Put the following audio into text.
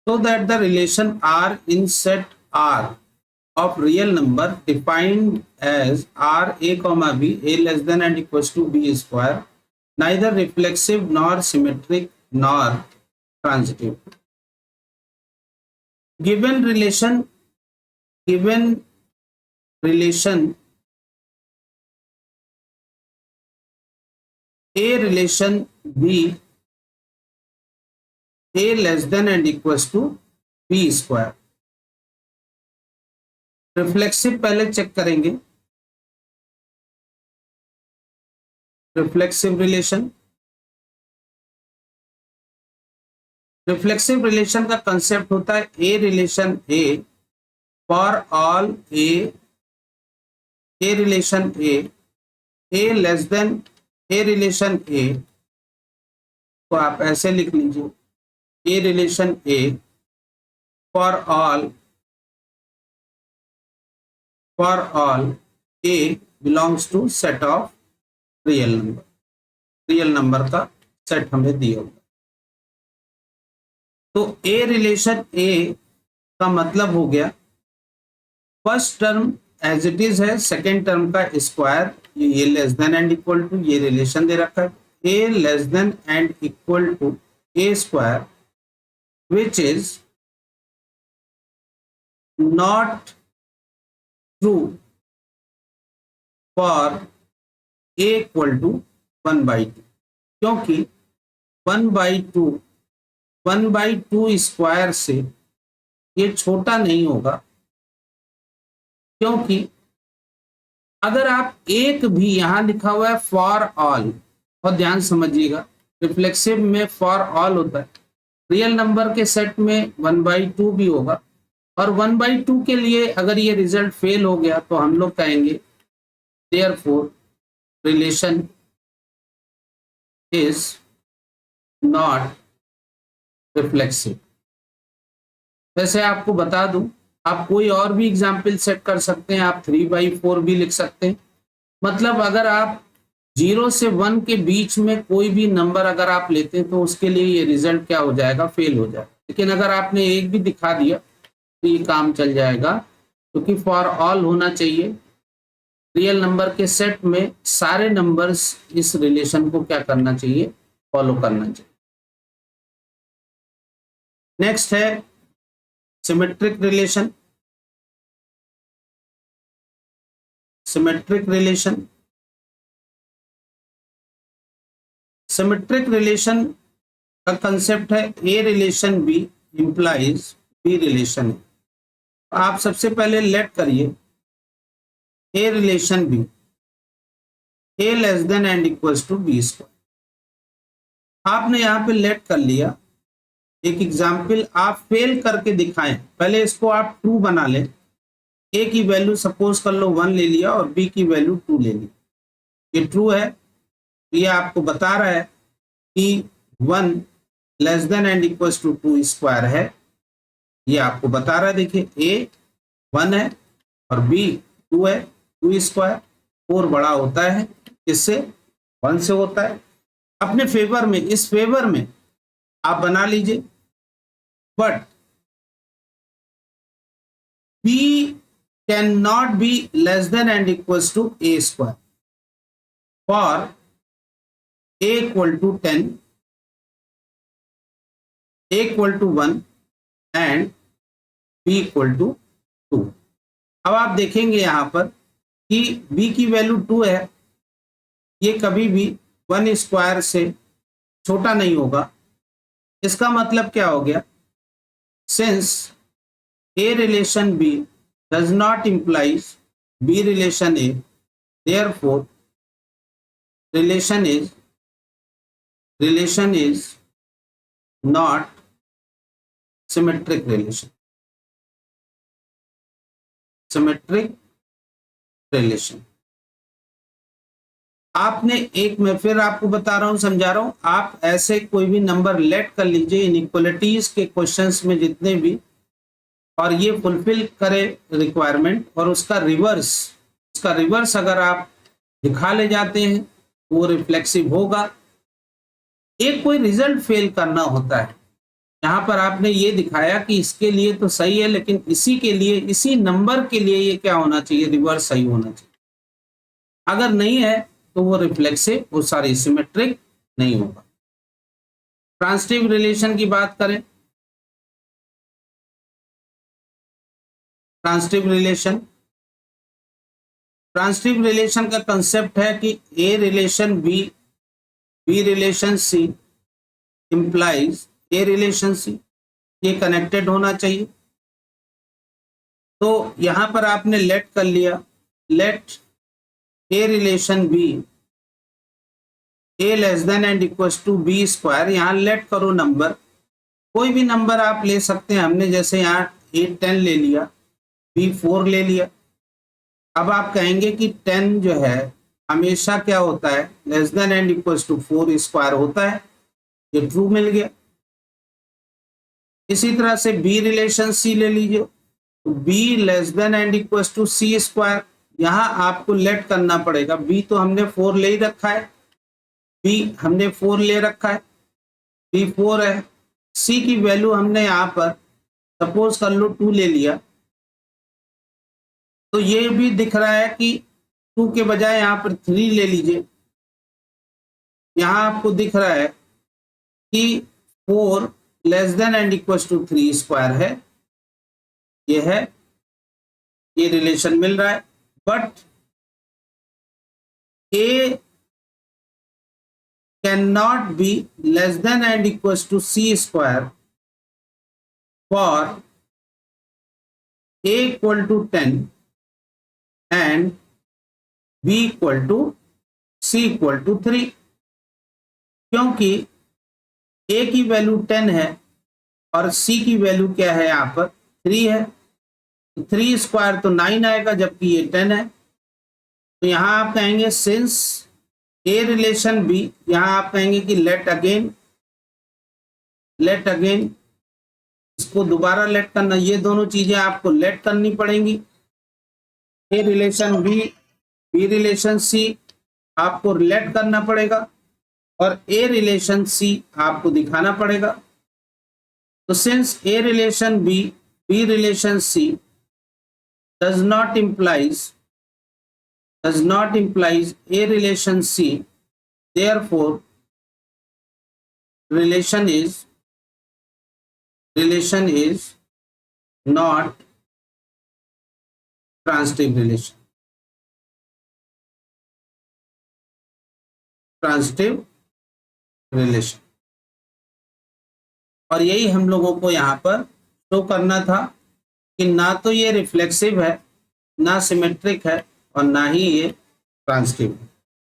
so that the relation R in set R of real number defined as R a comma b a less than and equals to b square, neither reflexive nor symmetric nor transitive. Given relation a relation b a less than and equals to b square. Reflexive पहले check करेंगे, reflexive relation का concept होता है a relation a for all a relation a less than a relation a को आप ऐसे लिख लीजिए, a relation a for all a belongs to set of real number का सेट हमें दिया होगा। तो ए रिलेशन ए का मतलब हो गया first term as it is है, सेकेंड टर्म का स्क्वायर, ये less than and equal to, ये रिलेशन दे रखा है a less than and equal to a square which is not true for a equal to 1/2, क्योंकि 1/2 स्क्वायर से ये छोटा नहीं होगा, क्योंकि अगर आप एक भी यहां लिखा हुआ है फॉर ऑल, और ध्यान समझिएगा रिफ्लेक्सिव में फॉर ऑल होता है, रियल नंबर के सेट में 1/2 भी होगा, और 1/2 के लिए अगर ये रिजल्ट फेल हो गया तो हम लोग कहेंगे therefore relation is not reflexive. वैसे आपको बता दूं, आप कोई और भी एग्जाम्पल सेट कर सकते हैं, आप 3/4 भी लिख सकते हैं। मतलब अगर आप 0 से 1 के बीच में कोई भी नंबर अगर आप लेते हैं तो उसके लिए ये रिजल्ट क्या हो जाएगा, फेल हो जाएगा। लेकिन अगर आपने एक भी दिखा दिया तो ये काम चल जाएगा, क्योंकि फॉर ऑल होना चाहिए, रियल नंबर के सेट में सारे नंबर्स इस रिलेशन को क्या करना चाहिए, फॉलो करना चाहिए। नेक्स्ट है सिमेट्रिक रिलेशन। सिमेट्रिक रिलेशन का कंसेप्ट है a relation b implies b relation है। आप सबसे पहले लेट करिए a relation b a less than and equals to b square. आपने यहां पे लेट कर लिया, एक एग्जाम्पल आप फेल करके दिखाएं, पहले इसको आप ट्रू बना लें। ए की वैल्यू सपोज कर लो 1 ले लिया और बी की वैल्यू 2 ले ली, ये ट्रू है, ये आपको बता रहा है कि 1 less than and equals to 2 square है, ये आपको बता रहा है। देखिए ए 1 है और बी 2 है, 2 स्क्वायर 4 बड़ा होता है, इससे 1 से होता है। अपने फेवर में, इस फेवर में आप बना लीजिए, but b can not be less than and equals to a square for a equal to 10, a equal to 1 and b equal to 2। अब आप देखेंगे यहां पर कि b की वैल्यू 2 है, ये कभी भी 1 स्क्वायर से छोटा नहीं होगा। इसका मतलब क्या हो गया, since A relation B does not implies B relation A, therefore relation is not symmetric relation। Symmetric relation आपने एक, मैं फिर आपको बता रहा हूं, समझा रहा हूं, आप ऐसे कोई भी नंबर लेट कर लीजिए इनइक्वालिटीज के क्वेश्चंस में जितने भी, और ये फुलफिल करे रिक्वायरमेंट, और उसका रिवर्स अगर आप दिखा ले जाते हैं वो रिफ्लेक्सिव होगा। एक कोई रिजल्ट फेल करना होता है, यहाँ पर आपने ये दिखाया कि इसके लिए तो सही है, लेकिन इसी के लिए, इसी नंबर के लिए ये क्या होना चाहिए, रिवर्स सही होना चाहिए। अगर नहीं है तो वो रिफ्लेक्सिव, वो सॉरी सिमेट्रिक नहीं होगा। ट्रांसिटिव रिलेशन की बात करें, ट्रांसिटिव रिलेशन, ट्रांसिटिव रिलेशन का कंसेप्ट है कि ए relation b, b relation C implies a relation सी, ये कनेक्टेड होना चाहिए। तो यहां पर आपने लेट कर लिया, let a relation b a less than and equal to b square, यहां लेट करो नंबर, कोई भी नंबर आप ले सकते हैं। हमने जैसे यहाँ ए 10 ले लिया, बी 4 ले लिया। अब आप कहेंगे कि 10 जो है हमेशा क्या होता है, less than and equal to 4 square होता है, ये ट्रू मिल गया। इसी तरह से बी रिलेशन सी ले लीजिए, b less than and equal to c square, यहां आपको लेट करना पड़ेगा। बी तो हमने 4 ले ही रखा है, बी हमने 4 ले रखा है, बी 4 है। सी की वैल्यू हमने यहाँ पर सपोज कर लो 2 ले लिया, तो ये भी दिख रहा है कि 2 के बजाय यहाँ पर 3 ले लीजिए। यहाँ आपको दिख रहा है कि 4 less than and equal to 3 square है, ये है, ये रिलेशन मिल रहा है। But a can not be less than and equal to c square for a equal to 10 and b equal to c equal to 3, क्योंकि ए की वैल्यू 10 है और सी की वैल्यू क्या है, यहाँ पर 3 है। 3 स्क्वायर तो 9 आएगा, जबकि ये 10 है। तो यहाँ आप कहेंगे सिंस ए रिलेशन बी, यहाँ आप कहेंगे कि लेट अगेन, लेट अगेन, इसको दोबारा लेट करना, ये दोनों चीजें आपको लेट करनी पड़ेंगी। ए रिलेशन बी, बी रिलेशन सी आपको लेट करना पड़ेगा और ए रिलेशन सी आपको दिखाना पड़ेगा। तो since a relation b, b relation c does not implies a relation C, therefore relation is not transitive relation, transitive relation। और यही हम लोगों को यहाँ पर शो करना था कि ना तो ये रिफ्लेक्सिव है, ना सिमेट्रिक है, और ना ही ये ट्रांसिटिव है।